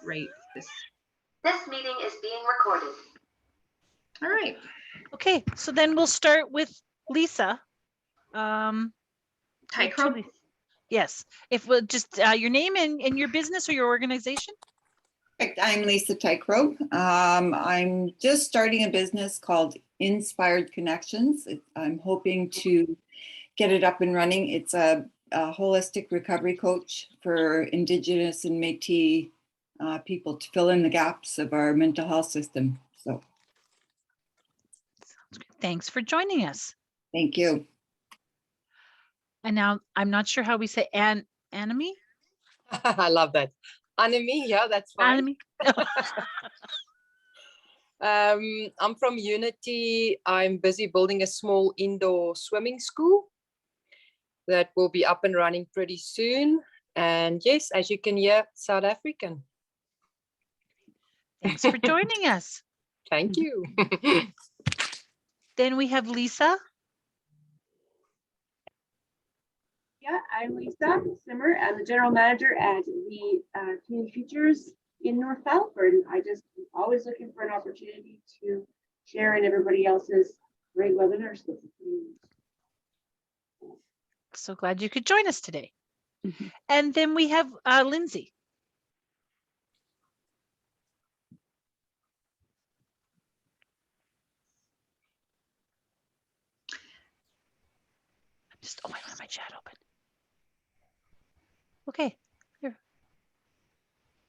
right this. This meeting is being recorded. All right. Okay, so then we'll start with Lisa. Tycro. Yes, if we'll just your name and your business or your organization. I'm Lisa Tycro. I'm just starting a business called Inspired Connections. I'm hoping to get it up and running. It's a holistic recovery coach for Indigenous and Métis people to fill in the gaps of our mental health system. So, Thanks for joining us. thank you. And now I'm not sure how we say enemy. I love that. Anime, yeah, that's fine. I'm from Unity. I'm busy building a small indoor swimming school that will be up and running pretty soon. And yes, as you can hear, South African. Thanks for joining us. Thank you. Then we have Lisa. Yeah, I'm Lisa Simmer. I'm the general manager at the Community Futures in North Falford. I just always looking for an opportunity to share in everybody else's great webinars. So glad you could join us today. And then we have Lindsay. I want my chat open. Okay. Here.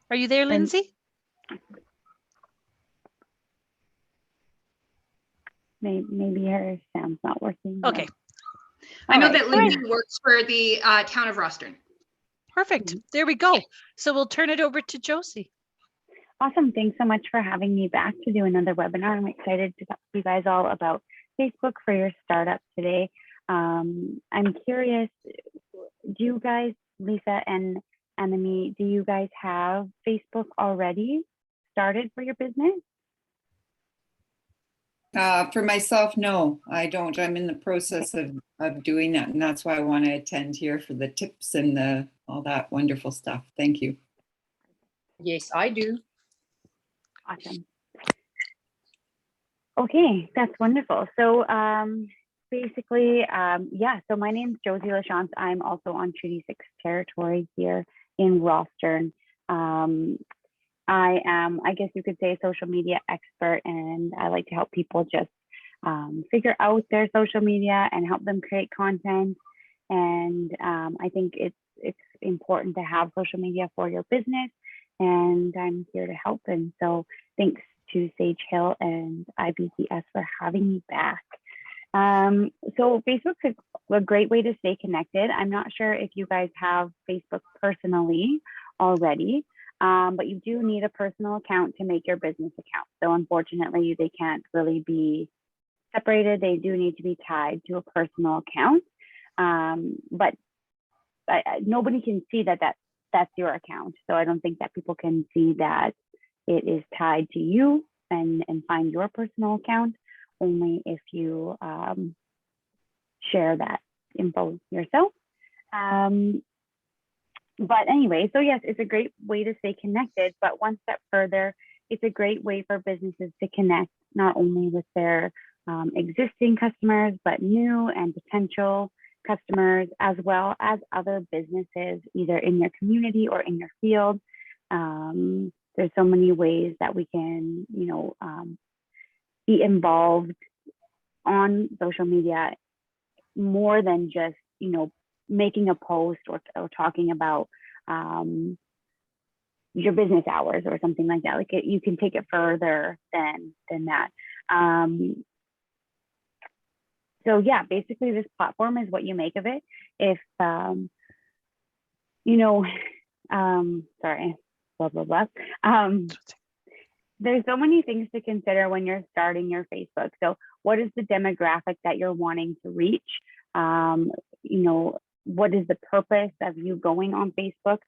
Are you there, Lindsay? Maybe her sound's not working. Okay. I know that Lindsay works for the town of Rostern. Perfect. There we go. So we'll turn it over to Josie. Awesome. Thanks so much for having me back to do another webinar. I'm excited to talk to you guys all about Facebook for your startup today. I'm curious, do you guys, Lisa and Anami, do you guys have Facebook already started for your business? For myself, no, I don't. I'm in the process of doing that, and that's why I want to attend here for the tips and all that wonderful stuff. Thank you. Yes, I do. Awesome. Okay, that's wonderful. So basically, yeah, so my name is Josie Lachance. I'm also on Treaty 6 territory here in Rostern. I am, I guess you could say, a social media expert, and I like to help people just figure out their social media and help them create content. And I think it's important to have social media for your business, and I'm here to help. And so thanks to Sage Hill and IBCS for having me back. So Facebook's a great way to stay connected. I'm not sure if you guys have Facebook personally already, but you do need a personal account to make your business account. So unfortunately, they can't really be separated. They do need to be tied to a personal account. But nobody can see that's your account. So I don't think that people can see that it is tied to you and find your personal account, only if you share that info yourself. But anyway, so yes, it's a great way to stay connected, but one step further, it's a great way for businesses to connect not only with their existing customers, but new and potential customers, as well as other businesses, either in your community or in your field. There's so many ways that we can, be involved on social media more than just, making a post or talking about your business hours or something like that. Like you can take it further than that. So yeah, basically this platform is what you make of it. If, sorry, blah, blah, blah. There's so many things to consider when you're starting your Facebook. So what is the demographic that you're wanting to reach? What is the purpose of you going on Facebook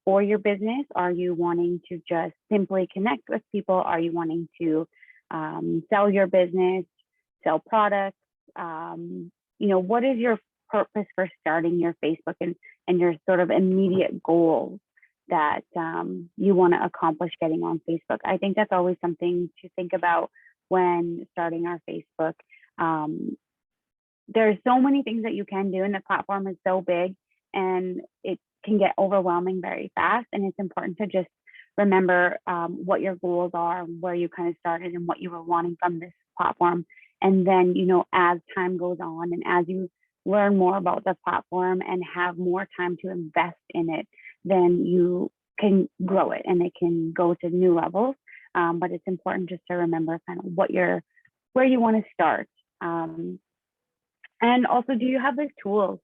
for your business? Are you wanting to just simply connect with people? Are you wanting to sell your business, sell products? What is your purpose for starting your Facebook and your sort of immediate goals that you want to accomplish getting on Facebook. I think that's always something to think about when starting our Facebook. There's so many things that you can do, and the platform is so big, and it can get overwhelming very fast. And it's important to just remember what your goals are, where you kind of started, and what you were wanting from this platform. And then, you know, as time goes on and as you learn more about the platform and have more time to invest in it, then you can grow it and it can go to new levels. But it's important just to remember kind of where you want to start. And also, do you have the tools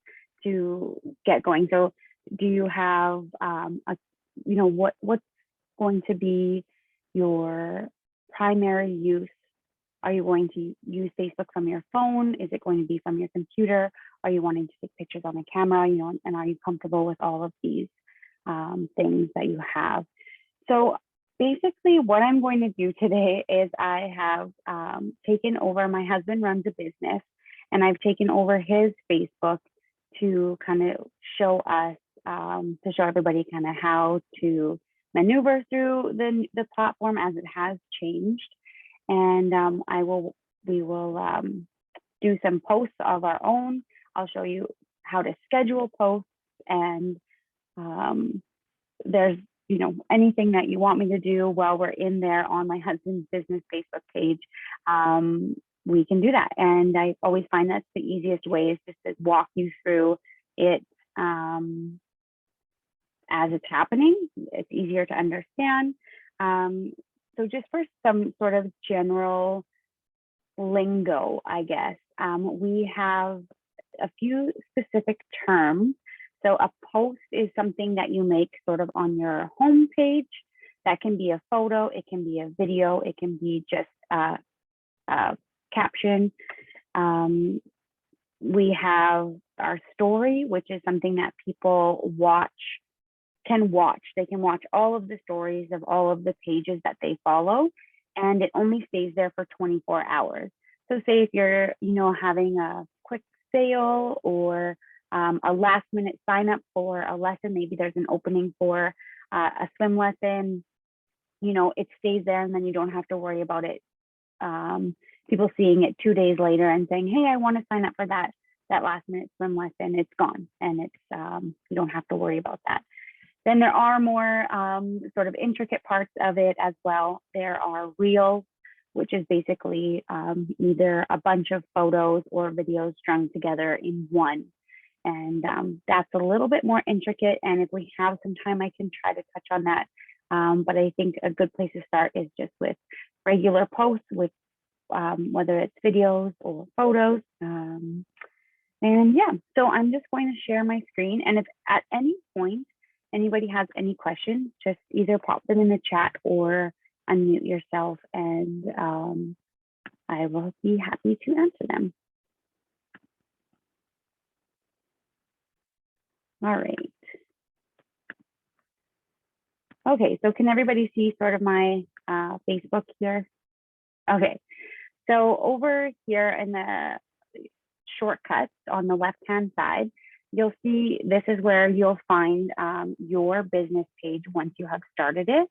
to get going? So do you have, what's going to be your primary use? Are you going to use Facebook from your phone? Is it going to be from your computer? Are you wanting to take pictures on the camera? You know, and are you comfortable with all of these things that you have? So basically what I'm going to do today is I have taken over, my husband runs a business, and I've taken over his Facebook to kind of show us, to show everybody kind of how to maneuver through the platform as it has changed. And we will do some posts of our own. I'll show you how to schedule posts, and there's, you know, anything that you want me to do while we're in there on my husband's business Facebook page, we can do that. And I always find that's the easiest way, is just to walk you through it as it's happening. It's easier to understand. So just for some sort of general lingo, I guess, we have a few specific terms. So a post is something that you make sort of on your home page. That can be a photo, it can be a video, it can be just a caption. We have our story, which is something that people can watch. They can watch all of the stories of all of the pages that they follow, and it only stays there for 24 hours. So say if you're, you know, having a quick sale or a last minute sign up for a lesson, maybe there's an opening for a swim lesson, you know, it stays there, and then you don't have to worry about it. People seeing it 2 days later and saying, hey, I want to sign up for that last minute swim lesson. It's gone, and it's you don't have to worry about that. Then there are more sort of intricate parts of it as well. There are reels, which is basically either a bunch of photos or videos strung together in one. And that's a little bit more intricate. And if we have some time, I can try to touch on that. But I think a good place to start is just with regular posts, with whether it's videos or photos. And yeah, so I'm just going to share my screen. And if at any point anybody has any questions, just either pop them in the chat or unmute yourself, and I will be happy to answer them. All right. Okay, so can everybody see sort of my Facebook here? Okay, so over here in the shortcuts on the left-hand side, you'll see this is where you'll find your business page once you have started it.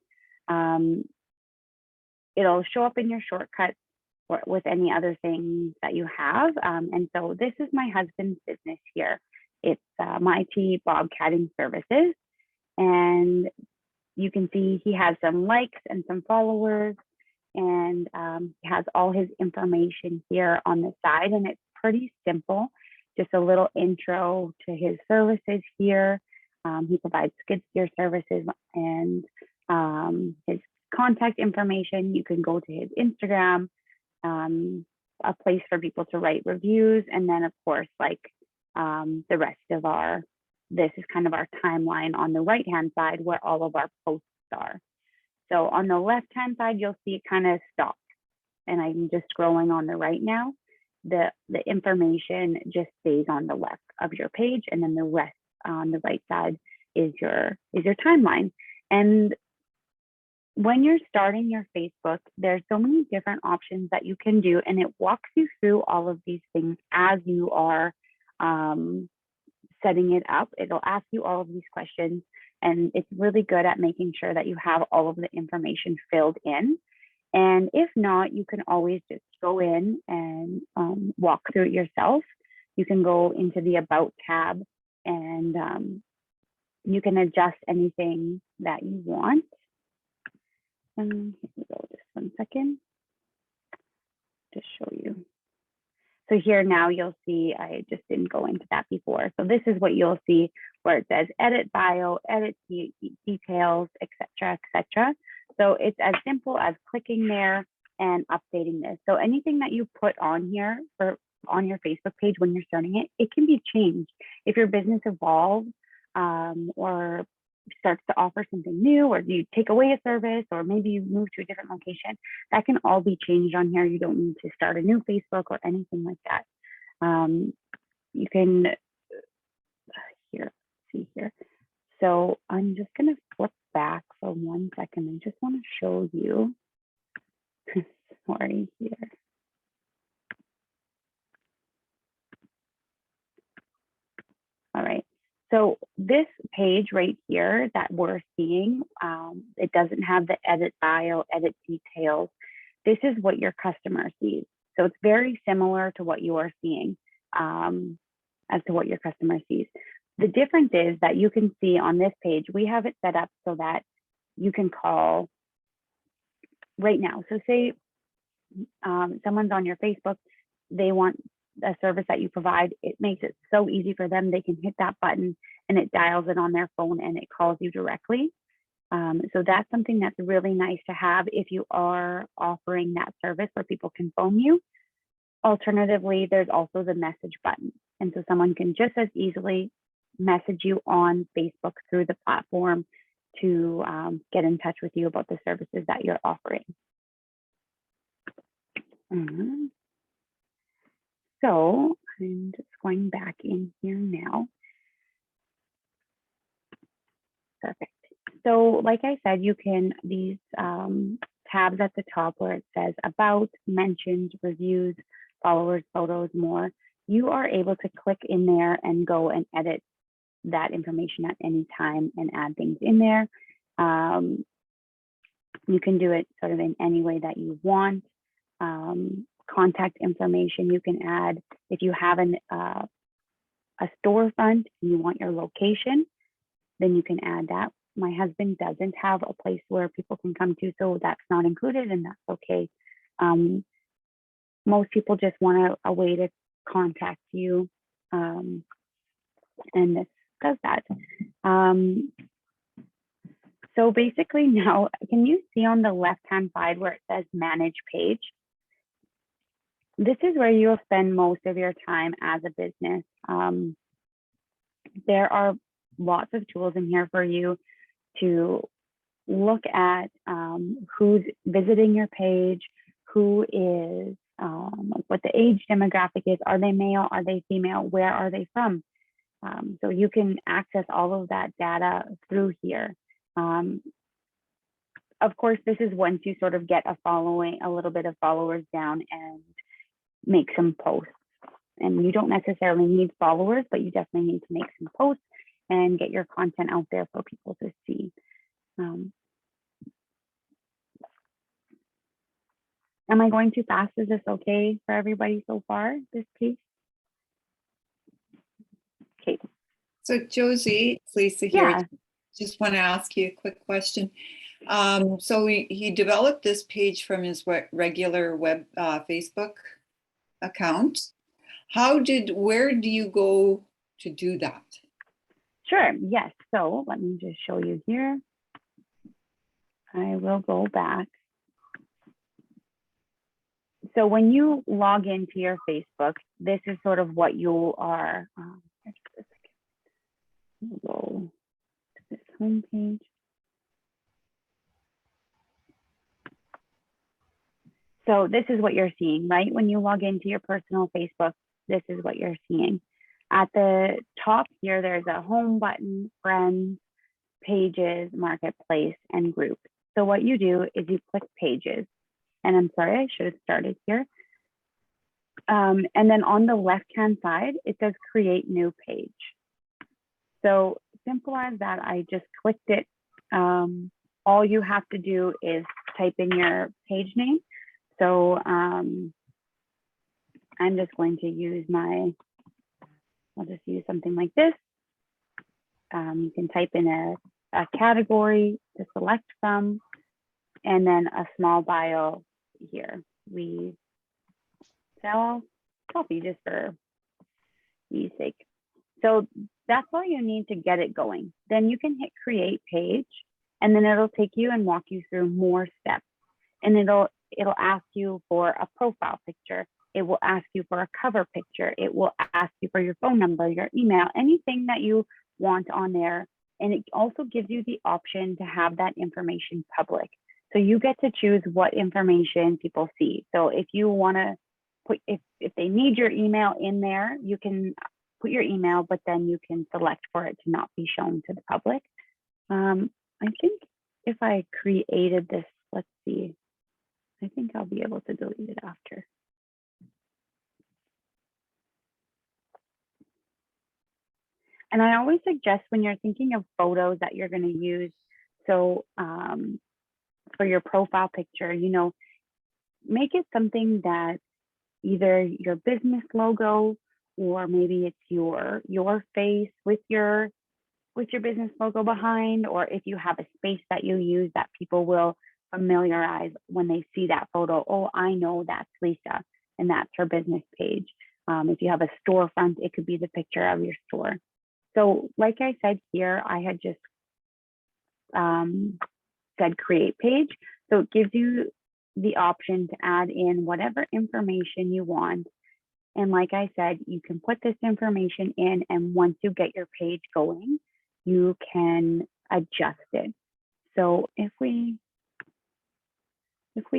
It'll show up in your shortcuts with any other things that you have. And so this is my husband's business here. It's My Tea Bobcatting Services. And you can see he has some likes and some followers, and he has all his information here on the side, and it's pretty simple. Just a little intro to his services here. He provides skid steer services, and his contact information. You can go to his Instagram, a place for people to write reviews, and then of course, like the rest of this is kind of our timeline on the right-hand side where all of our posts are. So on the left-hand side, you'll see it kind of stop, and I'm just scrolling on the right now. The information just stays on the left of your page, and then the rest on the right side is your timeline. And when you're starting your Facebook, there's so many different options that you can do, and it walks you through all of these things as you are setting it up. It'll ask you all of these questions. And it's really good at making sure that you have all of the information filled in. And if not, you can always just go in and walk through it yourself. You can go into the About tab and you can adjust anything that you want. Here we go, just 1 second, to show you. So here now you'll see, I just didn't go into that before. So this is what you'll see where it says edit bio, edit details, etc., etc. So it's as simple as clicking there and updating this. So anything that you put on here or on your Facebook page when you're starting it, it can be changed. If your business evolves or starts to offer something new, or you take away a service, or maybe you move to a different location, that can all be changed on here. You don't need to start a new Facebook or anything like that. You can, see here. So I'm just gonna flip back for 1 second. I just wanna show you, sorry here. All right. So this page right here that we're seeing, it doesn't have the edit bio, edit details. This is what your customer sees. So it's very similar to what you are seeing as to what your customer sees. The difference is that you can see on this page, we have it set up so that you can call right now. So say someone's on your Facebook, they want a service that you provide, it makes it so easy for them. They can hit that button and it dials it on their phone and it calls you directly. So that's something that's really nice to have if you are offering that service where people can phone you. Alternatively, there's also the message button. And so someone can just as easily message you on Facebook through the platform to get in touch with you about the services that you're offering. So I'm just going back in here now. Perfect. So like I said, you can, these tabs at the top where it says about, mentions, reviews, followers, photos, more, you are able to click in there and go and edit that information at any time and add things in there. You can do it sort of in any way that you want. Contact information you can add. If you have a storefront and you want your location, then you can add that. My husband doesn't have a place where people can come to, so that's not included, and that's okay. Most people just want a way to contact you, and this does that. So basically now, can you see on the left-hand side where it says manage page? This is where you'll spend most of your time as a business. There are lots of tools in here for you to look at who's visiting your page, who is, what the age demographic is, are they male, are they female, where are they from? So you can access all of that data through here. Of course, this is once you sort of get a following, a little bit of followers down and make some posts. And you don't necessarily need followers, but you definitely need to make some posts and get your content out there for people to see. Am I going too fast? Is this okay for everybody so far, this piece? Okay. So Josie, it's Lisa here. Yeah. Just want to ask you a quick question. So he developed this page from his regular web Facebook account. Where do you go to do that? Sure, yes. So let me just show you here. I will go back. So when you log into your Facebook, this is sort of what you are. Go to this homepage. So this is what you're seeing, right? When you log into your personal Facebook, this is what you're seeing. At the top here, there's a home button, friends, pages, marketplace, and group. So what you do is you click pages. And I'm sorry, I should have started here. And then on the left-hand side, it says create new page. So simple as that. I just clicked it. All you have to do is type in your page name. So I'm just going to use I'll just use something like this. You can type in a category to select from, and then a small bio here. We sell coffee just for ease sake. So that's all you need to get it going. Then you can hit create page, and then it'll take you and walk you through more steps. And it'll ask you for a profile picture. It will ask you for a cover picture. It will ask you for your phone number, your email, anything that you want on there. And it also gives you the option to have that information public. So you get to choose what information people see. So if you want to put, if they need your email in there, you can put your email, but then you can select for it to not be shown to the public. I think if I created this, let's see, I think I'll be able to delete it after. And I always suggest when you're thinking of photos that you're going to use, so for your profile picture, you know, make it something that either your business logo, or maybe it's your face with your business logo behind, or if you have a space that you use that people will familiarize when they see that photo. Oh, I know that's Lisa, and that's her business page. If you have a storefront, it could be the picture of your store. So like I said here, I had just said create page. So it gives you the option to add in whatever information you want. And like I said, you can put this information in, and once you get your page going, you can adjust it. So if we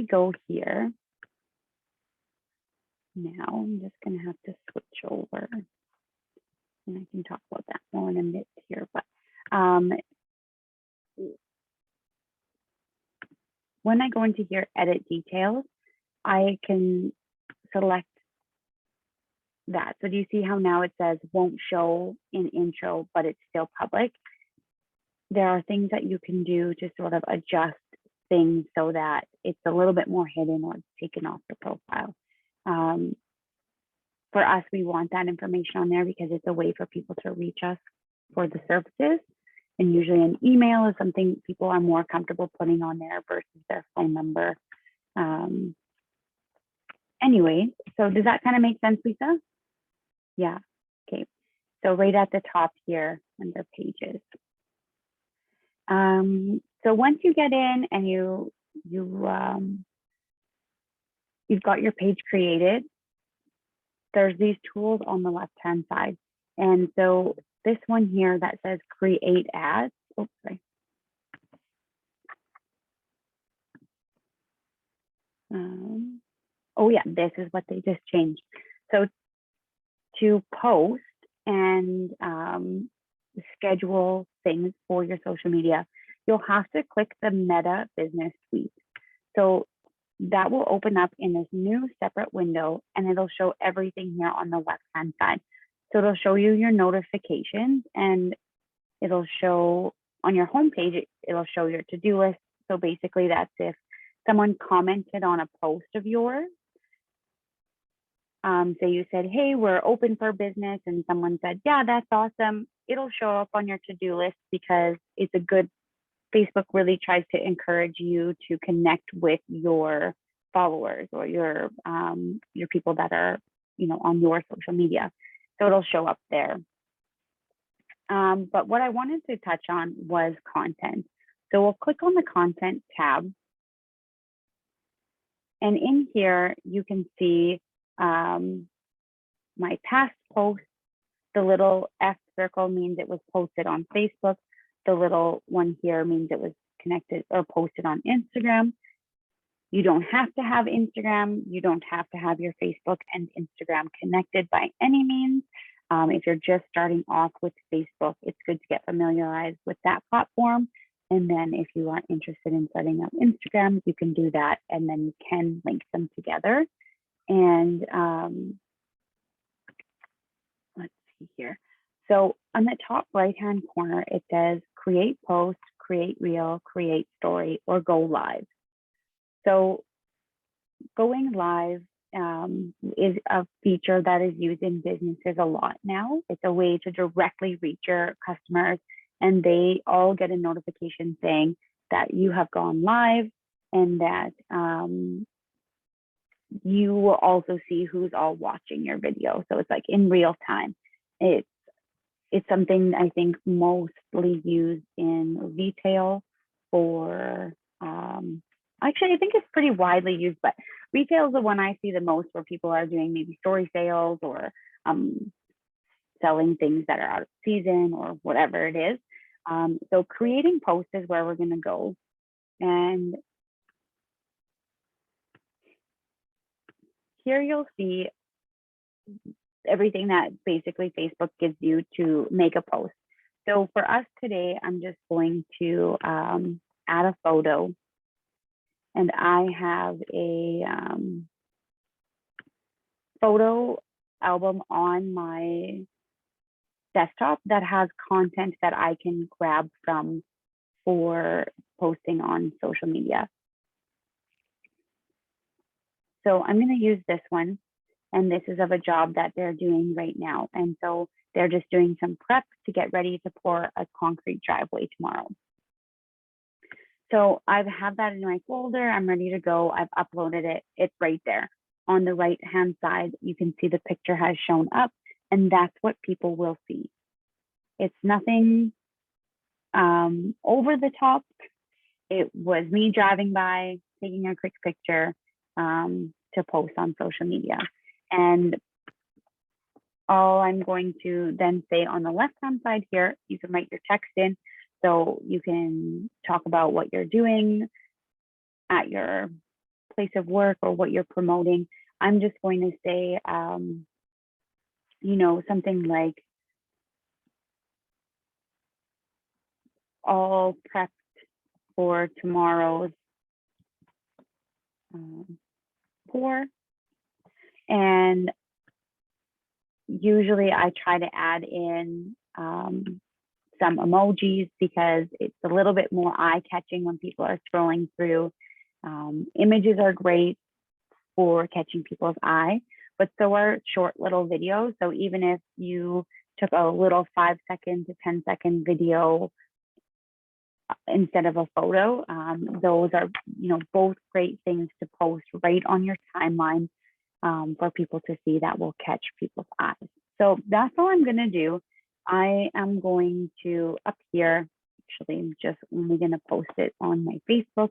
go here, now I'm just going to have to switch over, and I can talk about that more in a bit here. But when I go into here, edit details, I can select that. So do you see how now it says won't show in intro, but it's still public? There are things that you can do to sort of adjust things so that it's a little bit more hidden or it's taken off the profile. For us, we want that information on there because it's a way for people to reach us for the services. And usually an email is something people are more comfortable putting on there versus their phone number. Anyway, so does that kind of make sense, Lisa? Yeah, okay. So right at the top here under pages. So once you get in and you've got your page created, there's these tools on the left-hand side. And so this one here that says create ads, oh, sorry. Oh yeah, this is what they just changed. So to post and schedule things for your social media, you'll have to click the Meta Business Suite. So that will open up in this new separate window, and it'll show everything here on the left-hand side. So it'll show you your notifications, and it'll show on your homepage, it'll show your to-do list. So basically that's if someone commented on a post of yours. Say you said, hey, we're open for business, and someone said, yeah, that's awesome. It'll show up on your to-do list because it's a good, Facebook really tries to encourage you to connect with your followers or your people that are, you know, on your social media. So it'll show up there. But what I wanted to touch on was content. So we'll click on the content tab. And in here, you can see my past posts. The little F circle means it was posted on Facebook. The little one here means it was connected or posted on Instagram. You don't have to have Instagram. You don't have to have your Facebook and Instagram connected by any means. If you're just starting off with Facebook, it's good to get familiarized with that platform. And then if you are interested in setting up Instagram, you can do that, and then you can link them together. And let's see here. So on the top right-hand corner, it says create post, create reel, create story, or go live. So going live is a feature that is used in businesses a lot now. It's a way to directly reach your customers, and they all get a notification saying that you have gone live, and that you will also see who's all watching your video. So it's like in real time. It's something I think mostly used in retail, or actually I think it's pretty widely used, but retail is the one I see the most, where people are doing maybe story sales, or selling things that are out of season, or whatever it is. So creating posts is where we're going to go. And here you'll see everything that basically Facebook gives you to make a post. So for us today, I'm just going to add a photo, and I have a photo album on my desktop that has content that I can grab from for posting on social media. So I'm going to use this one, and this is of a job that they're doing right now. And so they're just doing some prep to get ready to pour a concrete driveway tomorrow. So I have that in my folder. I'm ready to go. I've uploaded it. It's right there. On the right-hand side, you can see the picture has shown up, and that's what people will see. It's nothing over the top. It was me driving by, taking a quick picture to post on social media. And all I'm going to then say on the left-hand side here, you can write your text in. So you can talk about what you're doing at your place of work or what you're promoting. I'm just going to say, you know, something like, all prepped for tomorrow's pour. And usually I try to add in some emojis, because it's a little bit more eye-catching when people are scrolling through. Images are great for catching people's eye, but so are short little videos. So even if you took a little 5-second to 10-second video instead of a photo, those are, you know, both great things to post right on your timeline for people to see, that will catch people's eyes. So that's all I'm going to do. I am going to, up here, actually, I'm just only going to post it on my Facebook.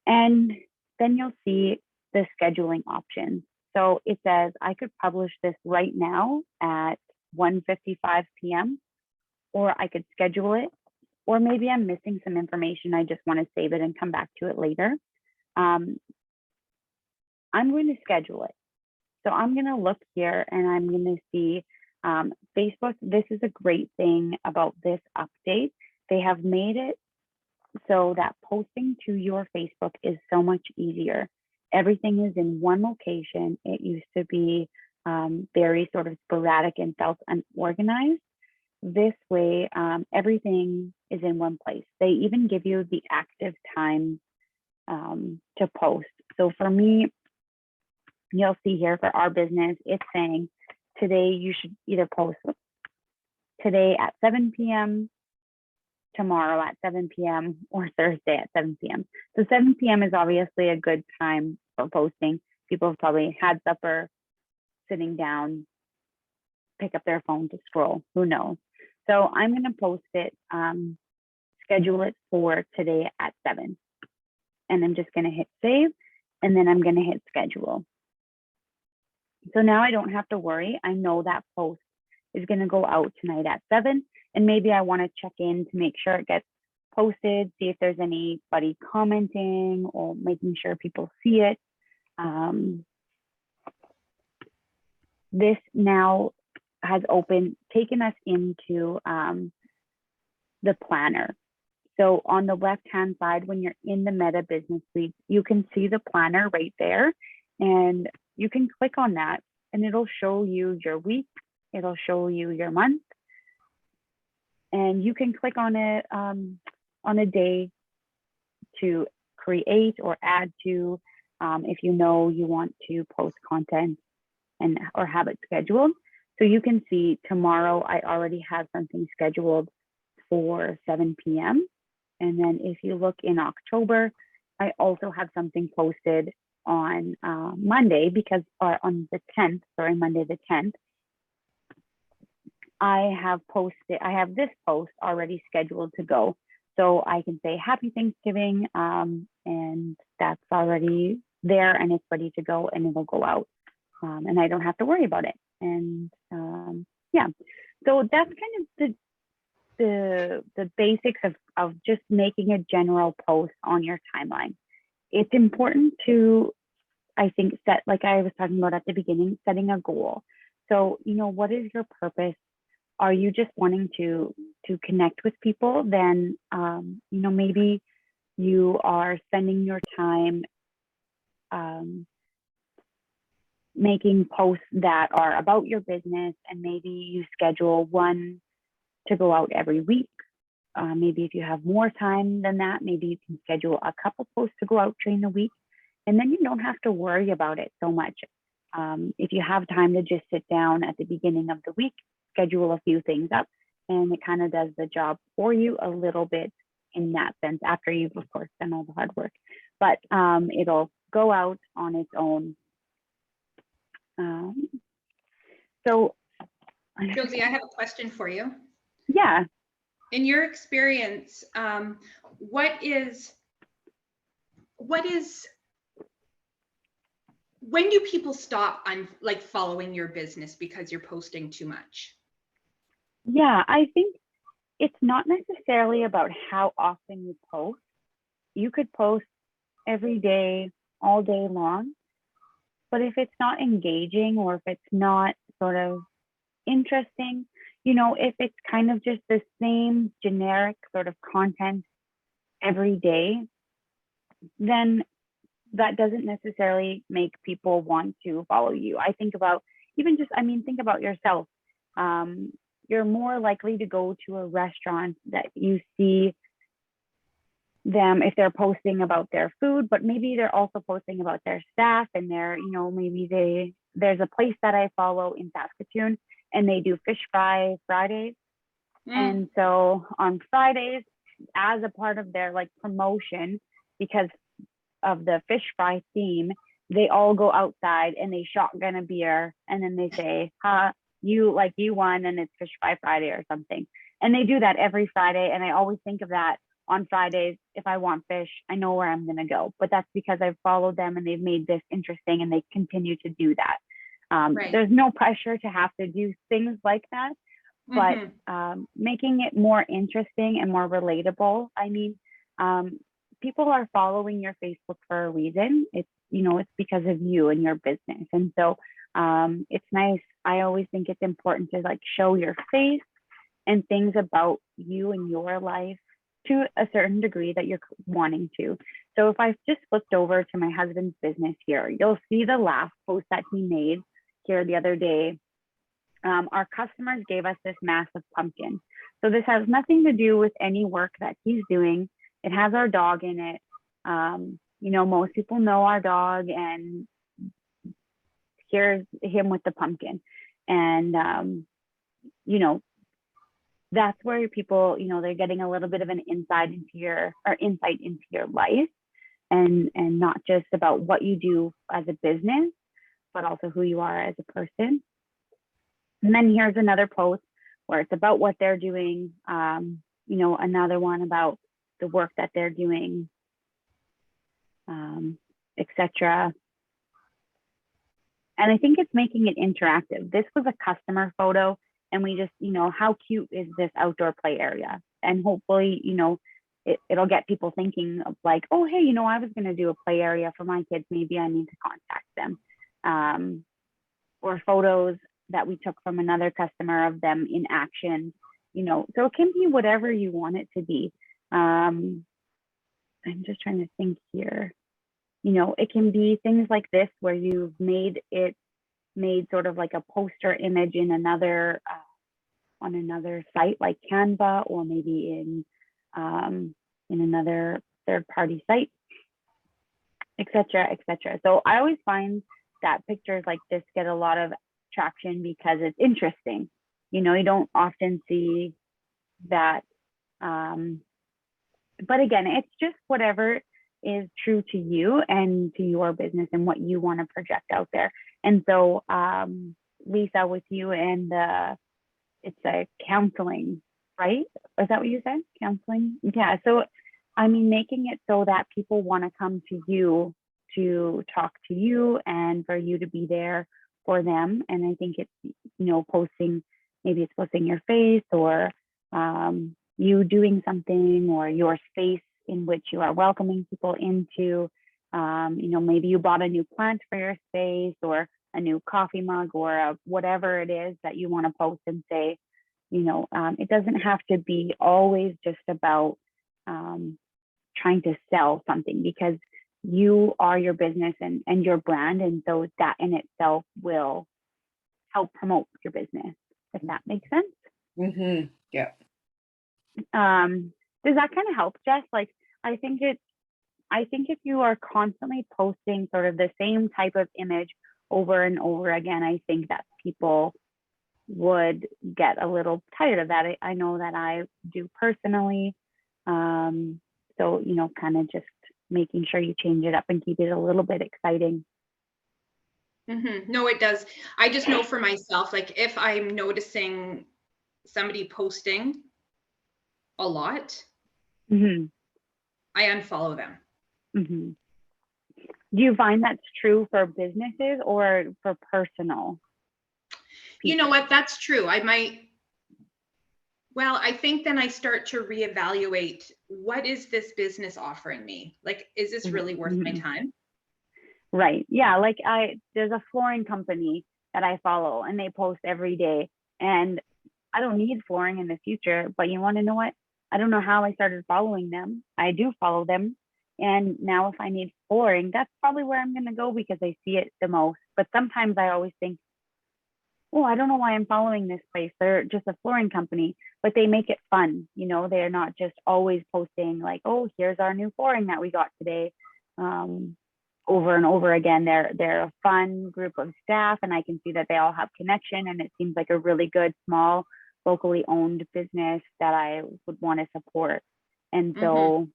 And then you'll see the scheduling options. So it says I could publish this right now at 1:55 p.m. or I could schedule it, or maybe I'm missing some information. I just want to save it and come back to it later. I'm going to schedule it. So I'm going to look here, and I'm going to see Facebook. This is a great thing about this update. They have made it so that posting to your Facebook is so much easier. Everything is in one location. It used to be very sort of sporadic and felt unorganized. This way, everything is in one place. They even give you the active time to post. So for me, you'll see here for our business, it's saying today you should either post today at 7 p.m., tomorrow at 7 p.m., or Thursday at 7 p.m. So 7 p.m. is obviously a good time for posting. People have probably had supper, sitting down, pick up their phone to scroll, who knows. So I'm going to post it, schedule it for today at 7. And I'm just going to hit save, and then I'm going to hit schedule. So now I don't have to worry. I know that post is going to go out tonight at 7, and maybe I want to check in to make sure it gets posted, see if there's anybody commenting or making sure people see it. This now has taken us into the planner. So on the left-hand side, when you're in the Meta Business Suite, you can see the planner right there, and you can click on that, and it'll show you your week, it'll show you your month, and you can click on a day to create or add to, if you know you want to post content and or have it scheduled. So you can see tomorrow I already have something scheduled for 7 p.m. And then if you look in October, I also have something posted on Monday, because on the 10th, sorry, Monday the 10th, I have this post already scheduled to go. So I can say happy Thanksgiving, and that's already there and it's ready to go, and it'll go out, and I don't have to worry about it. And yeah, so that's kind of the basics of just making a general post on your timeline. It's important to, I think, set, like I was talking about at the beginning, setting a goal. So, what is your purpose? Are you just wanting to connect with people? Then, maybe you are spending your time making posts that are about your business, and maybe you schedule one to go out every week. Maybe if you have more time than that, maybe you can schedule a couple posts to go out during the week, and then you don't have to worry about it so much. If you have time to just sit down at the beginning of the week, schedule a few things up, and it kind of does the job for you a little bit in that sense, after you've, of course, done all the hard work. But it'll go out on its own. So, Josie, I have a question for you. yeah. In your experience, what is, when do people stop on following your business because you're posting too much? Yeah, I think it's not necessarily about how often you post. You could post every day, all day long, but if it's not engaging, or if it's not sort of interesting, if it's kind of just the same generic sort of content every day, then that doesn't necessarily make people want to follow you. I think about think about yourself. You're more likely to go to a restaurant that you see them, if they're posting about their food, but maybe they're also posting about their staff, and there's a place that I follow in Saskatoon, and they do fish fry Fridays. And so on Fridays, as a part of their promotion, because of the fish fry theme, they all go outside and they shotgun a beer, and then they say, you won, and it's fish fry Friday or something. And they do that every Friday. And I always think of that on Fridays. If I want fish, I know where I'm going to go, but that's because I've followed them and they've made this interesting, and they continue to do that. Right. There's no pressure to have to do things like that, but making it more interesting and more relatable. I mean, people are following your Facebook for a reason. It's because of you and your business. And so it's nice. I always think it's important to show your face and things about you and your life to a certain degree that you're wanting to. So if I've just flipped over to my husband's business here, you'll see the last post that he made here the other day. Our customers gave us this massive pumpkin. So this has nothing to do with any work that he's doing. It has our dog in it. Most people know our dog, and here's him with the pumpkin. And, that's where people, they're getting a little bit of an insight into your life, and not just about what you do as a business, but also who you are as a person. And then here's another post where it's about what they're doing. Another one about the work that they're doing, etc. And I think it's making it interactive. This was a customer photo, and we just, how cute is this outdoor play area? And hopefully, it'll get people thinking of oh, hey, I was going to do a play area for my kids. Maybe I need to contact them. Or photos that we took from another customer of them in action, so it can be whatever you want it to be. I'm just trying to think here. It can be things like this, where you've made it made sort of like a poster image in another on another site like Canva, or maybe in another third-party site, etc., etc. So I always find that pictures like this get a lot of traction because it's interesting. You know, you don't often see that. But again, it's just whatever is true to you and to your business and what you want to project out there. And so, Lisa, with you and it's a counseling, right? Is that what you said? Counseling? Yeah. So, I mean, making it so that people want to come to you to talk to you and for you to be there for them. And I think it's, you know, posting, maybe it's posting your face or you doing something, or your space in which you are welcoming people into. You know, maybe you bought a new plant for your space, or a new coffee mug, or whatever it is that you want to post and say. You know, it doesn't have to be always just about trying to sell something, because you are your business and your brand, and so that in itself will help promote your business, if that makes sense. Mm-hmm. Yeah. Does that kind of help, Jess? Like, I think if you are constantly posting sort of the same type of image over and over again, I think that people would get a little tired of that. I know that I do personally. So, you know, kind of just making sure you change it up and keep it a little bit exciting. No, it does. I just know for myself, like if I'm noticing somebody posting a lot, Mm-hmm. I unfollow them. Mm-hmm. Do you find that's true for businesses or for personal people? You know what? That's true. I think then I start to reevaluate, what is this business offering me? Like, is this really worth my time? Right. Yeah. Like there's a flooring company that I follow and they post every day, and I don't need flooring in the future, but you want to know what? I don't know how I started following them. I do follow them. And now if I need flooring, that's probably where I'm going to go because I see it the most. But sometimes I always think, oh, I don't know why I'm following this place. They're just a flooring company, but they make it fun. You know, they're not just always posting like, oh, here's our new flooring that we got today. Over and over again. They're a fun group of staff, and I can see that they all have connection, and it seems like a really good, small, locally owned business that I would want to support. And so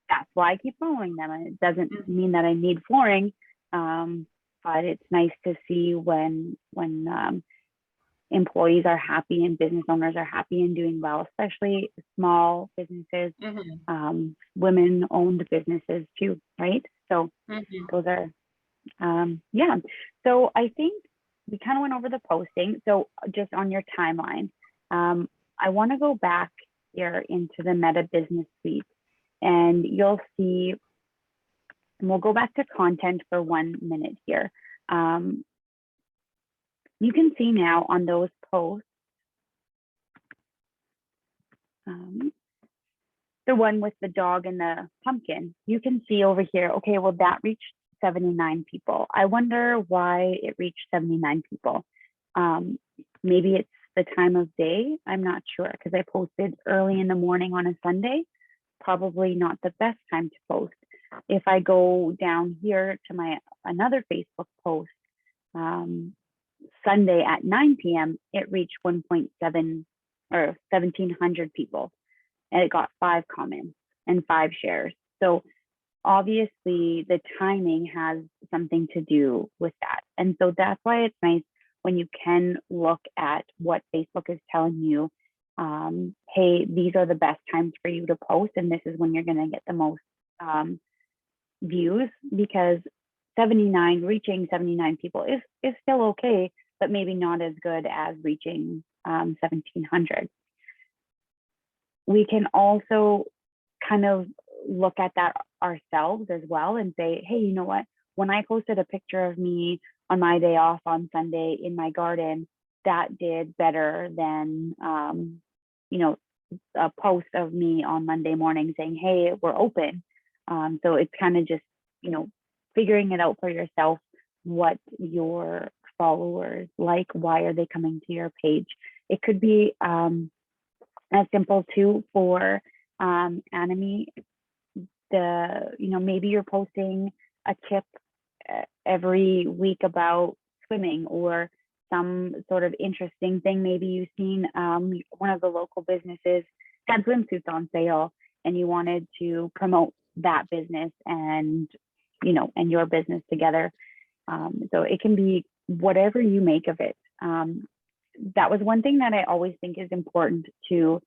that's why I keep following them. And it doesn't mean that I need flooring, but it's nice to see when employees are happy and business owners are happy and doing well, especially small businesses, women-owned businesses too, right? So those are, yeah. So I think we kind of went over the posting. So just on your timeline, I want to go back here into the Meta Business Suite, and you'll see, and we'll go back to content for 1 minute here. You can see now on those posts, the one with the dog and the pumpkin, you can see over here, okay, well, that reached 79 people. I wonder why it reached 79 people. Maybe it's the time of day. I'm not sure, because I posted early in the morning on a Sunday. Probably not the best time to post. If I go down here to my another Facebook post, Sunday at 9 p.m., it reached 1.7 or 1,700 people, and it got 5 comments and 5 shares. So obviously the timing has something to do with that. And so that's why it's nice when you can look at what Facebook is telling you. Hey, these are the best times for you to post, and this is when you're going to get the most views, because reaching 79 people is still okay, but maybe not as good as reaching 1,700. We can also kind of look at that ourselves as well and say, hey, you know what? When I posted a picture of me on my day off on Sunday in my garden, that did better than, a post of me on Monday morning saying, hey, we're open. So it's kind of just, figuring it out for yourself, what your followers like? Why are they coming to your page? It could be as simple too for Anime. Maybe you're posting a tip every week about swimming, or some sort of interesting thing. Maybe you've seen one of the local businesses had swimsuits on sale, and you wanted to promote that business and your business together. So it can be whatever you make of it. That was one thing that I always think is important to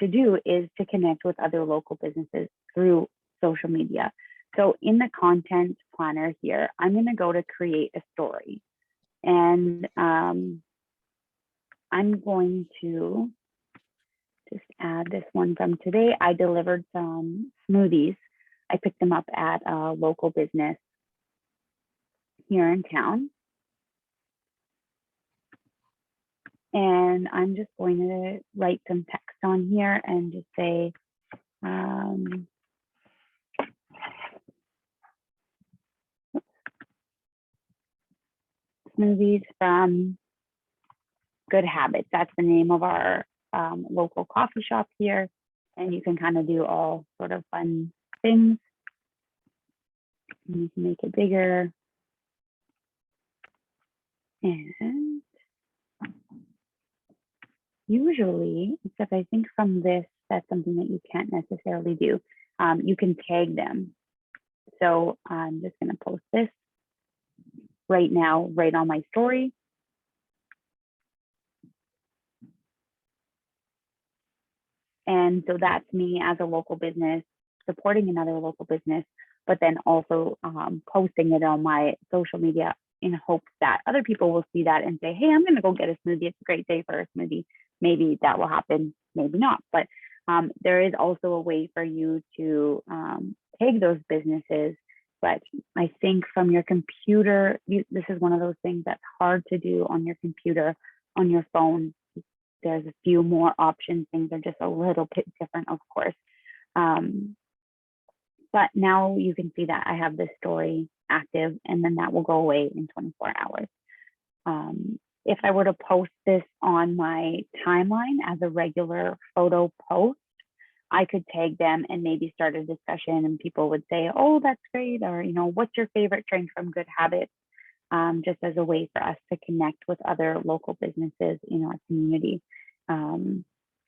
do, is to connect with other local businesses through social media. So in the content planner here, I'm going to go to create a story, and I'm going to just add this one from today. I delivered some smoothies. I picked them up at a local business here in town. And I'm just going to write some text on here and just say, smoothies from Good Habits. That's the name of our local coffee shop here. And you can kind of do all sort of fun things. And you can make it bigger. And usually, except I think from this, that's something that you can't necessarily do. You can tag them. So I'm just going to post this right now, right on my story. And so that's me as a local business supporting another local business, but then also posting it on my social media in hopes that other people will see that and say, hey, I'm going to go get a smoothie. It's a great day for a smoothie. Maybe that will happen, maybe not. But there is also a way for you to tag those businesses. But I think from your computer, this is one of those things that's hard to do on your computer. On your phone, there's a few more options. Things are just a little bit different, of course. But now you can see that I have this story active, and then that will go away in 24 hours. If I were to post this on my timeline as a regular photo post, I could tag them and maybe start a discussion, and people would say, oh, that's great. Or, what's your favorite drink from Good Habits? Just as a way for us to connect with other local businesses in our community.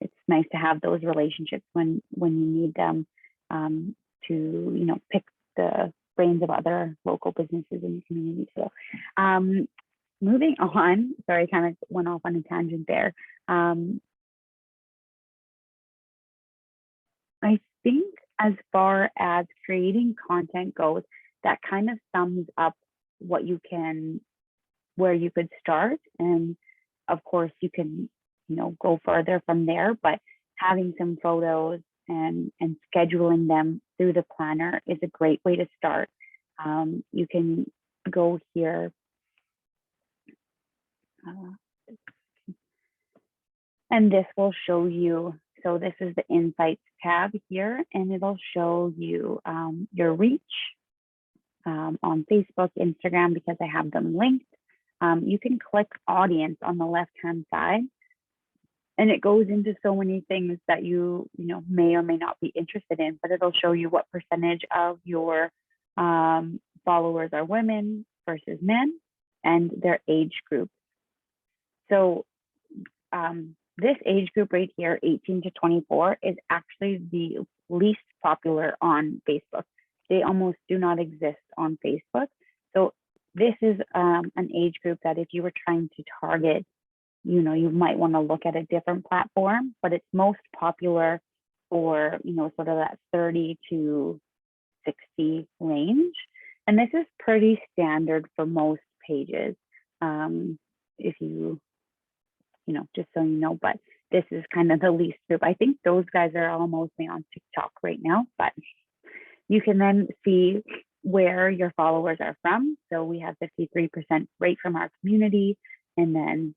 It's nice to have those relationships when you need them to, pick the brains of other local businesses in the community. So moving on, sorry, I kind of went off on a tangent there. I think as far as creating content goes, that kind of sums up where you could start. And of course you can, go further from there, but having some photos and scheduling them through the planner is a great way to start. You can go here. And this will show you, so this is the Insights tab here, and it'll show you your reach on Facebook, Instagram, because I have them linked. You can click audience on the left-hand side, and it goes into so many things that you may or may not be interested in, but it'll show you what percentage of your followers are women versus men and their age group. So this age group right here, 18 to 24, is actually the least popular on Facebook. They almost do not exist on Facebook. So this is an age group that if you were trying to target, you might want to look at a different platform, but it's most popular for, sort of that 30 to 60 range. And this is pretty standard for most pages. If you, just so you know, but this is kind of the least group. I think those guys are all mostly on TikTok right now, but you can then see where your followers are from. So we have 53% right from our community, and then,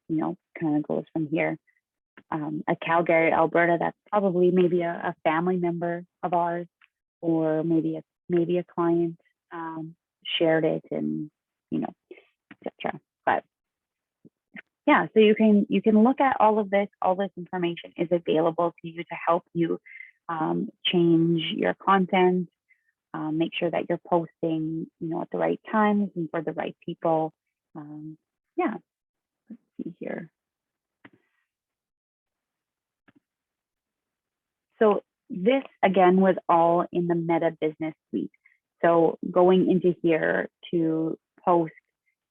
kind of goes from here. A Calgary, Alberta, that's probably maybe a family member of ours, or maybe a client. shared it and, etc. But yeah, so you can look at all of this. All this information is available to you to help you change your content, make sure that you're posting, at the right times and for the right people. Yeah, let's see here. So this again was all in the Meta Business Suite. So going into here to post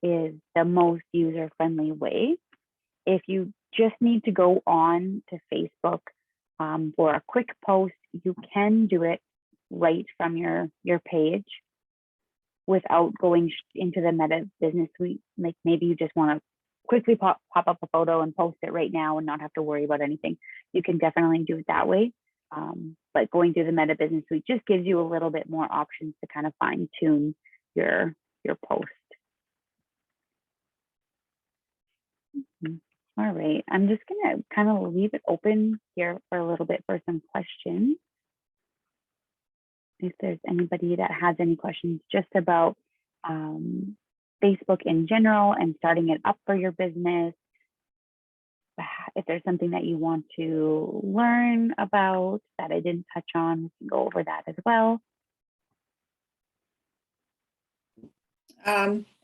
is the most user-friendly way. If you just need to go on to Facebook for a quick post, you can do it right from your page without going into the Meta Business Suite. Like maybe you just want to quickly pop up a photo and post it right now and not have to worry about anything. You can definitely do it that way. But going through the Meta Business Suite just gives you a little bit more options to kind of fine tune your post. All right, I'm just gonna kind of leave it open here for a little bit for some questions. If there's anybody that has any questions just about Facebook in general and starting it up for your business. If there's something that you want to learn about that I didn't touch on, we can go over that as well.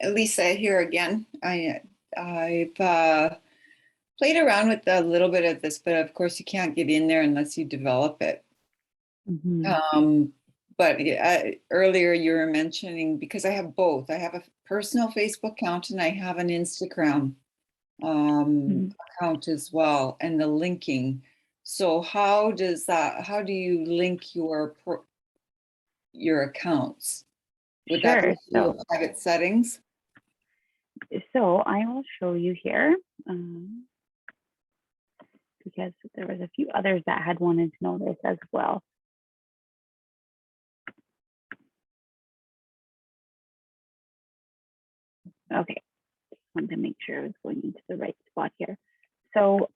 Lisa here again. I've played around with a little bit of this, but of course you can't get in there unless you develop it. But earlier you were mentioning, because I have both. I have a personal Facebook account and I have an Instagram account as well, and the linking. So how do you link your accounts? Would that be through private settings? So I will show you here because there was a few others that had wanted to know this as well. Okay, just wanted to make sure I was going into the right spot here. So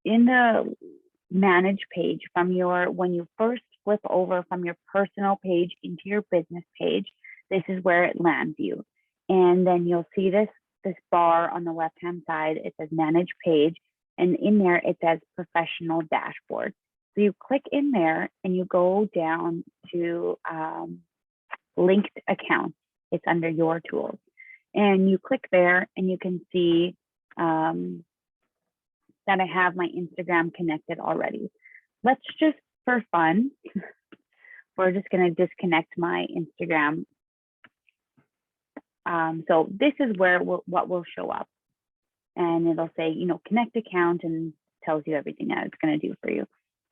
in the manage page when you first flip over from your personal page into your business page, this is where it lands you. And then you'll see this bar on the left-hand side. It says manage page, and in there it says professional dashboard. So you click in there and you go down to linked accounts. It's under your tools. And you click there and you can see that I have my Instagram connected already. Let's just, for fun, we're just gonna disconnect my Instagram. So this is where what will show up. And it'll say, connect account, and tells you everything that it's gonna do for you.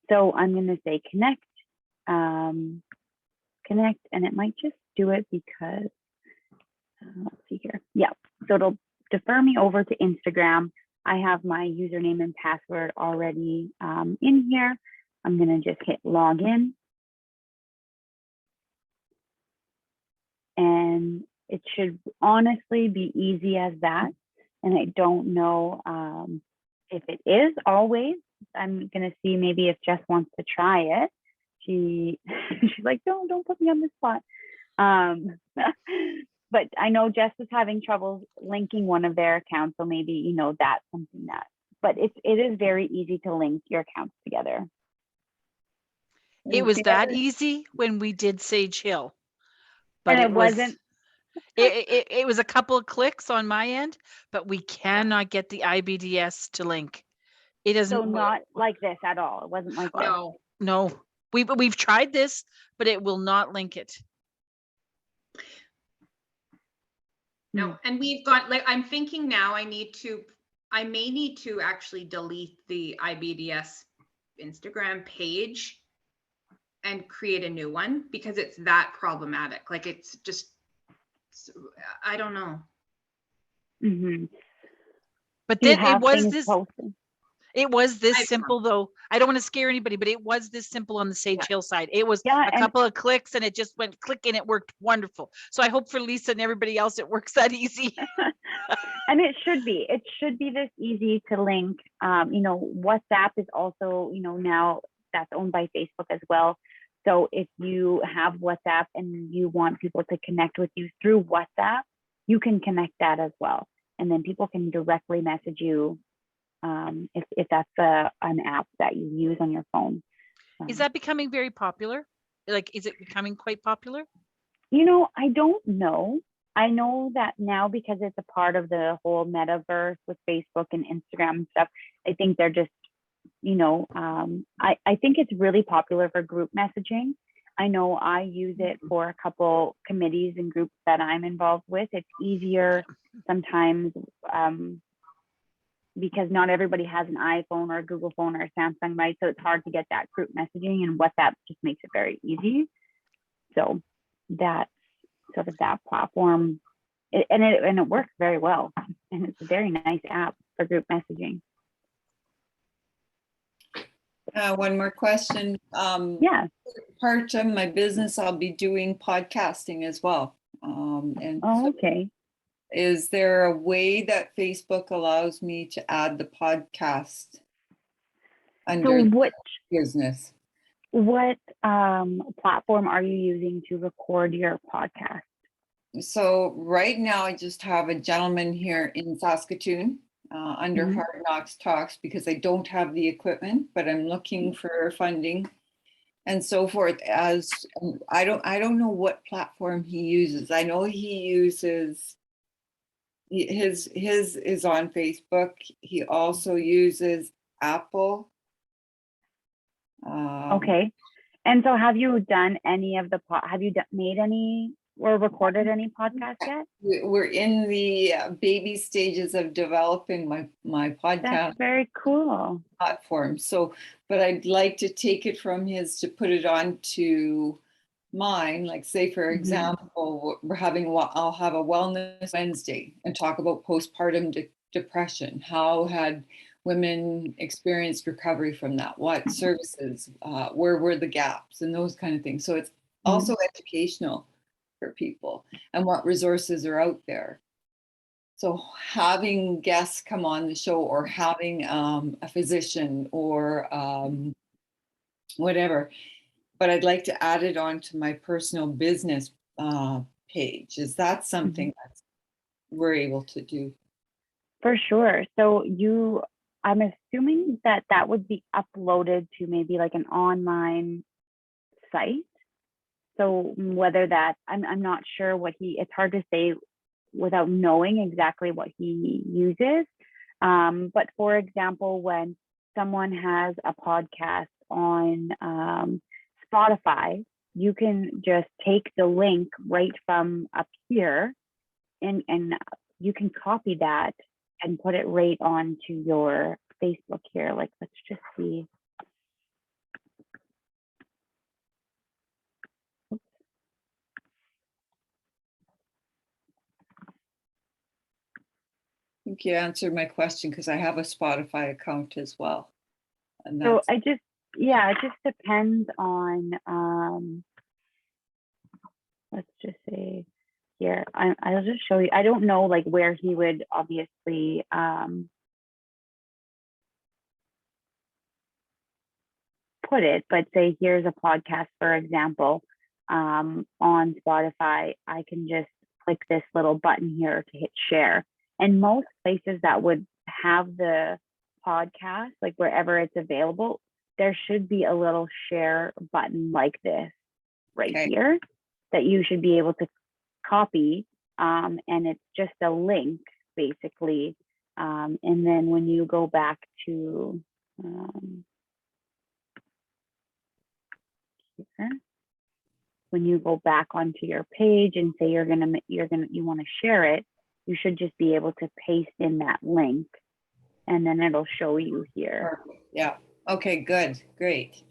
So I'm gonna say connect, connect, and it might just do it because, let's see here. Yeah, so it'll defer me over to Instagram. I have my username and password already in here. I'm gonna just hit login. And it should honestly be easy as that. And I don't know if it is always. I'm gonna see maybe if Jess wants to try it. She's like, no, don't put me on the spot. But I know Jess was having trouble linking one of their accounts, so maybe that's something that. But it is very easy to link your accounts together. It was that easy when we did Sage Hill, but And it wasn't. It was a couple of clicks on my end, but we cannot get the IBDS to link. It doesn't. So not like this at all. It wasn't like this. No. We've tried this, but it will not link it. No, and we've got, I'm thinking now I may need to actually delete the IBDS Instagram page and create a new one because it's that problematic. It's just, I don't know. But then it was this I've simple though. I don't want to scare anybody, but it was this simple on the Sage Hill side. It was a couple of clicks and it just went click and it worked wonderful. So I hope for Lisa and everybody else it works that easy. And it should be this easy to link. WhatsApp is also, now that's owned by Facebook as well. So if you have WhatsApp and you want people to connect with you through WhatsApp, you can connect that as well. And then people can directly message you if that's an app that you use on your phone. Is that becoming very popular? Like, is it becoming quite popular? I don't know. I know that now because it's a part of the whole metaverse with Facebook and Instagram and stuff, I think they're just, I think it's really popular for group messaging. I know I use it for a couple committees and groups that I'm involved with. It's easier sometimes because not everybody has an iPhone or a Google phone or a Samsung, right? So it's hard to get that group messaging, and WhatsApp just makes it very easy. So that's sort of that platform, and it works very well, and it's a very nice app for group messaging. One more question. Yeah. Part of my business, I'll be doing podcasting as well. Okay. Is there a way that Facebook allows me to add the podcast under So business? what platform are you using to record your podcast? So right now I just have a gentleman here in Saskatoon under Mhm. Hard Knocks Talks because I don't have the equipment, but I'm looking for funding and so forth. As I don't know what platform he uses. I know he uses his is on Facebook. He also uses Apple. Okay. And so have you done any of have you made any or recorded any podcasts yet? We're in the baby stages of developing my podcast That's very cool. platform. So, but I'd like to take it from his to put it on to mine. Like say, for example, I'll have a wellness Wednesday and talk about postpartum depression. How had women experienced recovery from that? What services, where were the gaps and those kind of things. So it's also educational for people and what resources are out there. So having guests come on the show or having a physician or whatever, but I'd like to add it onto my personal business page. Is that something that we're able to do? For sure. So I'm assuming that would be uploaded to maybe like an online site. So whether that, I'm not sure it's hard to say without knowing exactly what he uses. But for example, when someone has a podcast on Spotify, you can just take the link right from up here and you can copy that and put it right onto your Facebook here. Like, let's just see. I think you answered my question because I have a Spotify account as well. And So that's it just depends on, let's just say here, I'll just show you. I don't know like where he would obviously, put it, but say here's a podcast, for example, on Spotify, I can just click this little button here to hit share. And most places that would have the podcast, like wherever it's available, there should be a little share button like this right here that you should be able to copy. And it's just a link basically. And then when you go back to, here, when you go back onto your page and say you want to share it, you should just be able to paste in that link and then it'll show you here. Yeah. Okay, good. Great.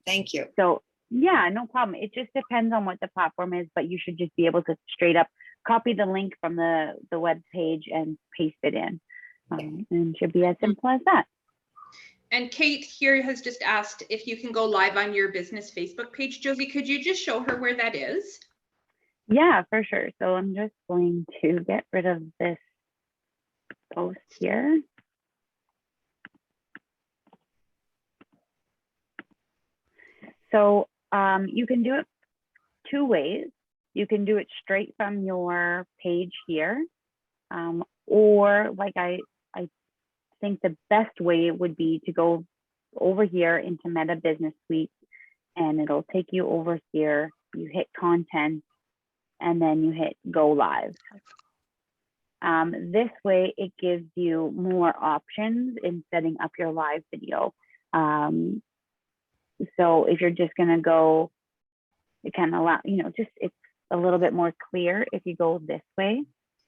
Thank you. So yeah, no problem. It just depends on what the platform is, but you should just be able to straight up copy the link from the web page and paste it in. And it should be as simple as that. And Kate here has just asked if you can go live on your business Facebook page. Josie, could you just show her where that is? Yeah, for sure. So I'm just going to get rid of this post here. So You can do it two ways. You can do it straight from your page here, or like I think the best way would be to go over here into Meta Business Suite, and it'll take you over here. You hit content, and then you hit go live. This way, it gives you more options in setting up your live video. So if you're just going to go, it can allow, just it's a little bit more clear if you go this way.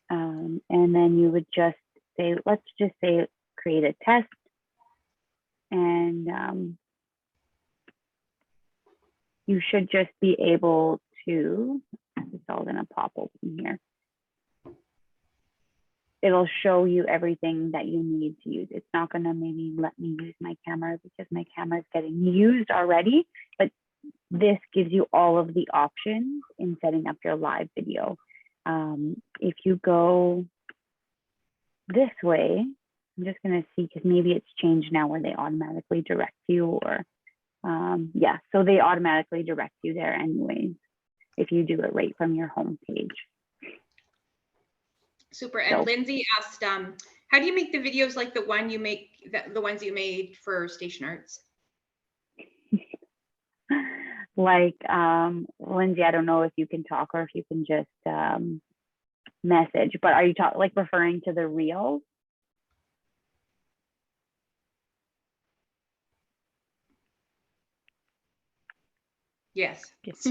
And then you would just say, let's just say, create a test. And you should just be able to, it's all going to pop open here. It'll show you everything that you need to use. It's not going to maybe let me use my camera because my camera is getting used already, but this gives you all of the options in setting up your live video. If you go this way, I'm just going to see, because maybe it's changed now where they automatically direct you, or yeah, so they automatically direct you there anyways, if you do it right from your home page. Super. And So, Lindsay asked, how do you make the videos like the one you make, the ones you made for Station Arts? like, Lindsay, I don't know if you can talk or if you can just message, but are you like referring to the reels? Yes. Yes.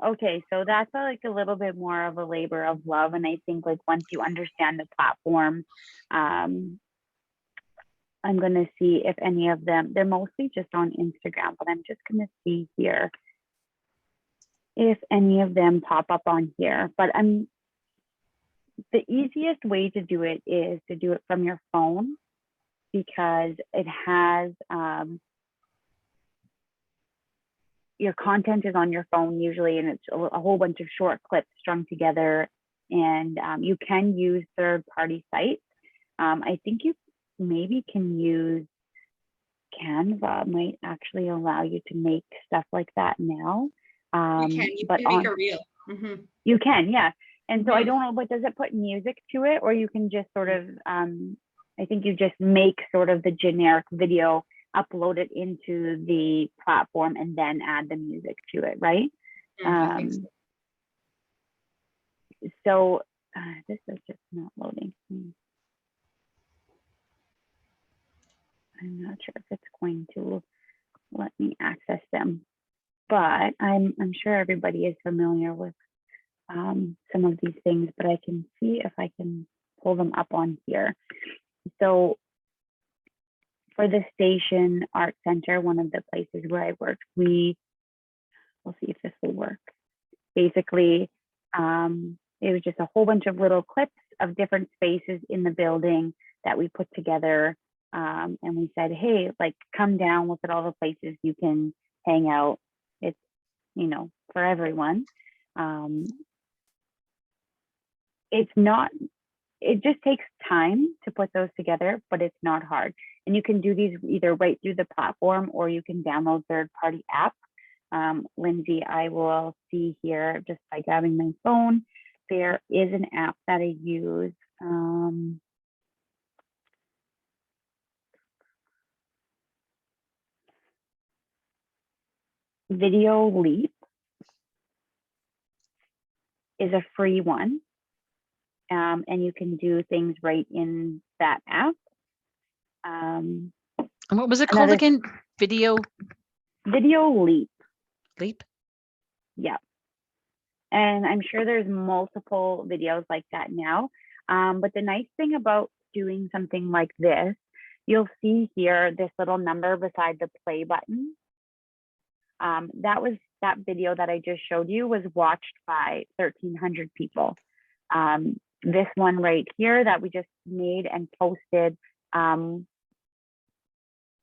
Okay, so that's like a little bit more of a labor of love. And I think like once you understand the platform, I'm going to see if any of them, they're mostly just on Instagram, but I'm just going to see here if any of them pop up on here. But the easiest way to do it is to do it from your phone, because it has, your content is on your phone usually, and it's a whole bunch of short clips strung together, and you can use third-party sites. I think you maybe can use Canva, might actually allow you to make stuff like that now. You but can make a reel. You can, yeah. And so I don't know, but does it put music to it, or you can just sort of, I think you just make sort of the generic video, upload it into the platform, and then add the music to it, right? I think So this is just not loading. I'm not sure if it's going to let me access them, but I'm sure everybody is familiar with some of these things, but I can see if I can pull them up on here. So for the Station Art Center, one of the places where I worked, we'll see if this will work. Basically, it was just a whole bunch of little clips of different spaces in the building that we put together. And we said, hey, like, come down, look at all the places you can hang out. It's, for everyone. It just takes time to put those together, but it's not hard. And you can do these either right through the platform, or you can download third-party apps. Lindsay, I will see here just by grabbing my phone, there is an app that I use. Video Leap is a free one. And you can do things right in that app. And what was it called again? Video Leap. Leap? Yeah. And I'm sure there's multiple videos like that now. But the nice thing about doing something like this, you'll see here this little number beside the play button. That video that I just showed you was watched by 1,300 people. This one right here that we just made and posted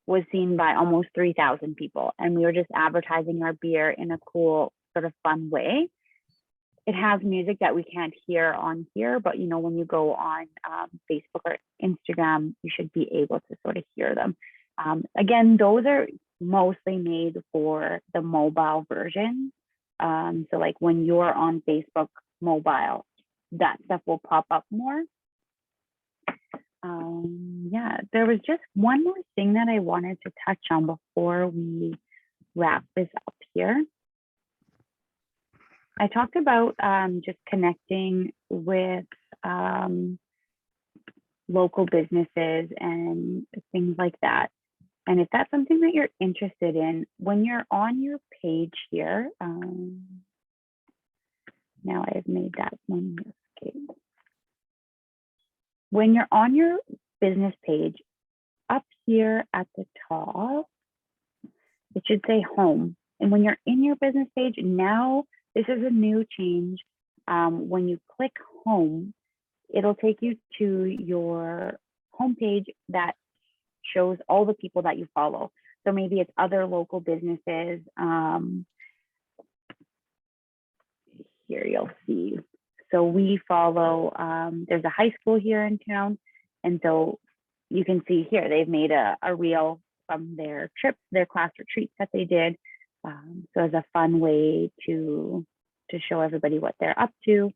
was seen by almost 3,000 people. And we were just advertising our beer in a cool, sort of fun way. It has music that we can't hear on here, but when you go on Facebook or Instagram, you should be able to sort of hear them. Again, those are mostly made for the mobile version. So like when you're on Facebook mobile, that stuff will pop up more. Yeah, there was just one more thing that I wanted to touch on before we wrap this up here. I talked about just connecting with local businesses and things like that. And if that's something that you're interested in, when you're on your page here, now I've made that one. Okay. When you're on your business page, up here at the top, it should say home. And when you're in your business page, now this is a new change. When you click home, it'll take you to your homepage that shows all the people that you follow. So maybe it's other local businesses. Here you'll see. So we follow, there's a high school here in town. And so you can see here, they've made a reel from their trips, their class retreats that they did. So as a fun way to show everybody what they're up to.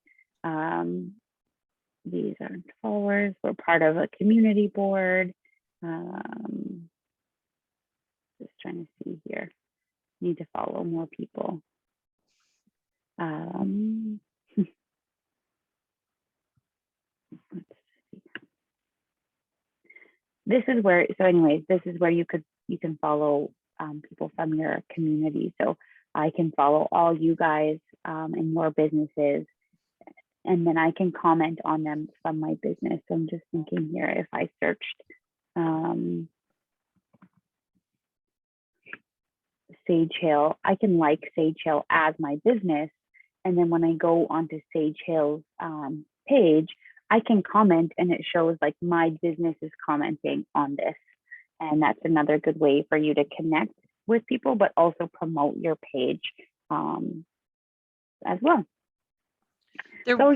These aren't followers. We're part of a community board. Just trying to see here. Need to follow more people. This is where, so anyways, this is where you can follow people from your community. So I can follow all you guys and your businesses, and then I can comment on them from my business. So I'm just thinking here, if I searched Sage Hill, I can like Sage Hill as my business. And then when I go onto Sage Hill's page, I can comment and it shows like my business is commenting on this. And that's another good way for you to connect with people, but also promote your page as well. So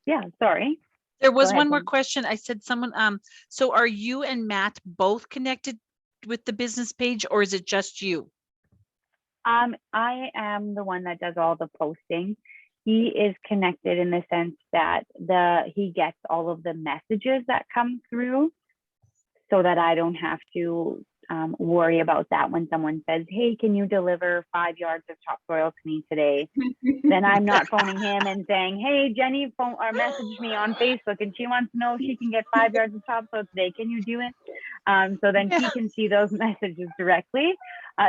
yeah, sorry. There was one more question. I said someone, so are you and Matt both connected with the business page, or is it just you? I am the one that does all the posting. He is connected in the sense that he gets all of the messages that come through, so that I don't have to worry about that when someone says, hey, can you deliver 5 yards of topsoil to me today? Then I'm not phoning him and saying, hey, Jenny messaged me on Facebook and she wants to know if she can get 5 yards of topsoil today. Can you do it? So then he can see those messages directly.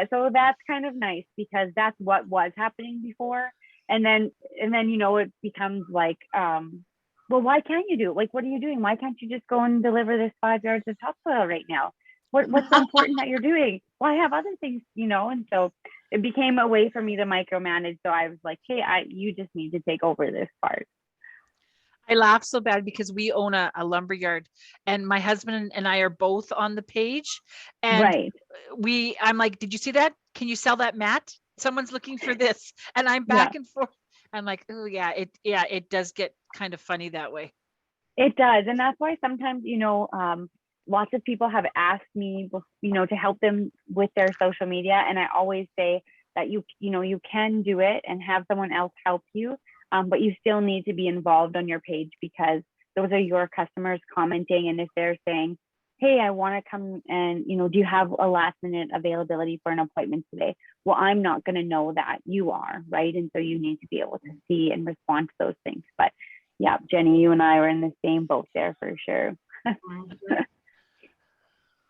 So that's kind of nice, because that's what was happening before. And then, you know, it becomes like, well, why can't you do it? Like, what are you doing? Why can't you just go and deliver this 5 yards of topsoil right now? What's so important that you're doing? Well, I have other things, you know, and so it became a way for me to micromanage. So I was like, hey, you just need to take over this part. I laugh so bad because we own a lumber yard, and my husband and I are both on the page. And right. I'm like, did you see that? Can you sell that mat? Someone's looking for this. And I'm back and forth. I'm like, oh yeah, it does get kind of funny that way. It does. And that's why sometimes, you know, lots of people have asked me, you know, to help them with their social media. And I always say that you can do it and have someone else help you, but you still need to be involved on your page, because those are your customers commenting. And if they're saying, hey, I want to come and, you know, do you have a last minute availability for an appointment today? Well, I'm not going to know that, you are, right? And so you need to be able to see and respond to those things. But yeah, Jenny, you and I are in the same boat there for sure.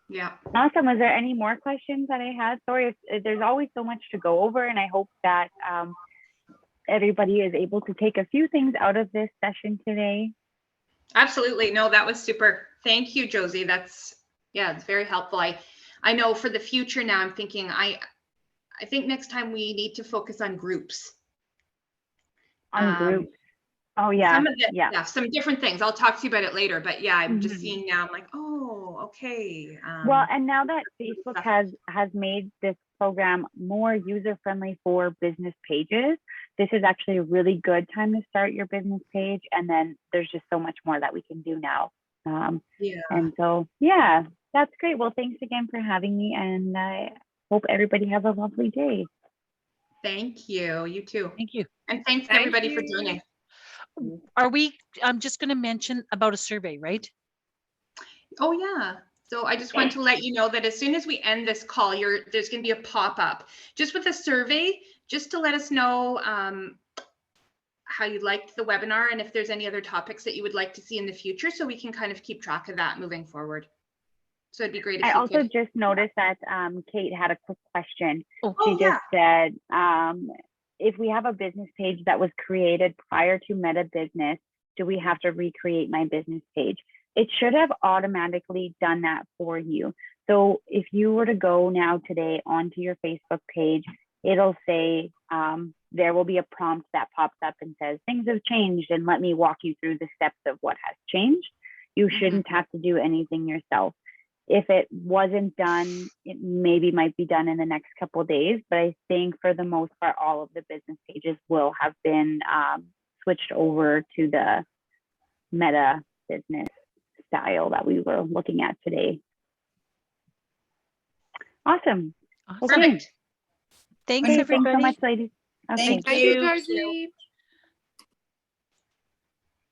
Yeah. Awesome. Was there any more questions that I had? Sorry, there's always so much to go over, and I hope that everybody is able to take a few things out of this session today. Absolutely. No, that was super. Thank you, Josie. It's very helpful. I know for the future now, I'm thinking, I think next time we need to focus on groups. On groups. Oh yeah. Some different things. I'll talk to you about it later, but yeah, I'm just seeing now, I'm like, oh, okay. Well, and now that Facebook has made this program more user-friendly for business pages, this is actually a really good time to start your business page. And then there's just so much more that we can do now. And so, yeah, that's great. Well, thanks again for having me. And hope everybody has a lovely day. Thank you. You too. Thank you. And thanks Thank everybody for you. joining. Are we, I'm just going to mention about a survey, right? Oh, yeah. So I just want to let you know that as soon as we end this call, there's going to be a pop-up just with a survey, just to let us know how you liked the webinar and if there's any other topics that you would like to see in the future, so we can kind of keep track of that moving forward. So it'd be great if I you also could. just noticed that Kate had a quick question. Oh, She just said, if we have a business page that was created prior to Meta Business, do we have to recreate my business page? It should have automatically done that for you. So if you were to go now today onto your Facebook page, it'll say, there will be a prompt that pops up and says, things have changed, and let me walk you through the steps of what has changed. You shouldn't have to do anything yourself. If it wasn't done, it maybe might be done in the next couple of days, but I think for the most part, all of the business pages will have been switched over to the Meta Business style that we were looking at today. Awesome. awesome. Okay. Perfect. Thanks, Okay, everybody. thanks so much, ladies. Okay. Thank Thank you. you, Darcy.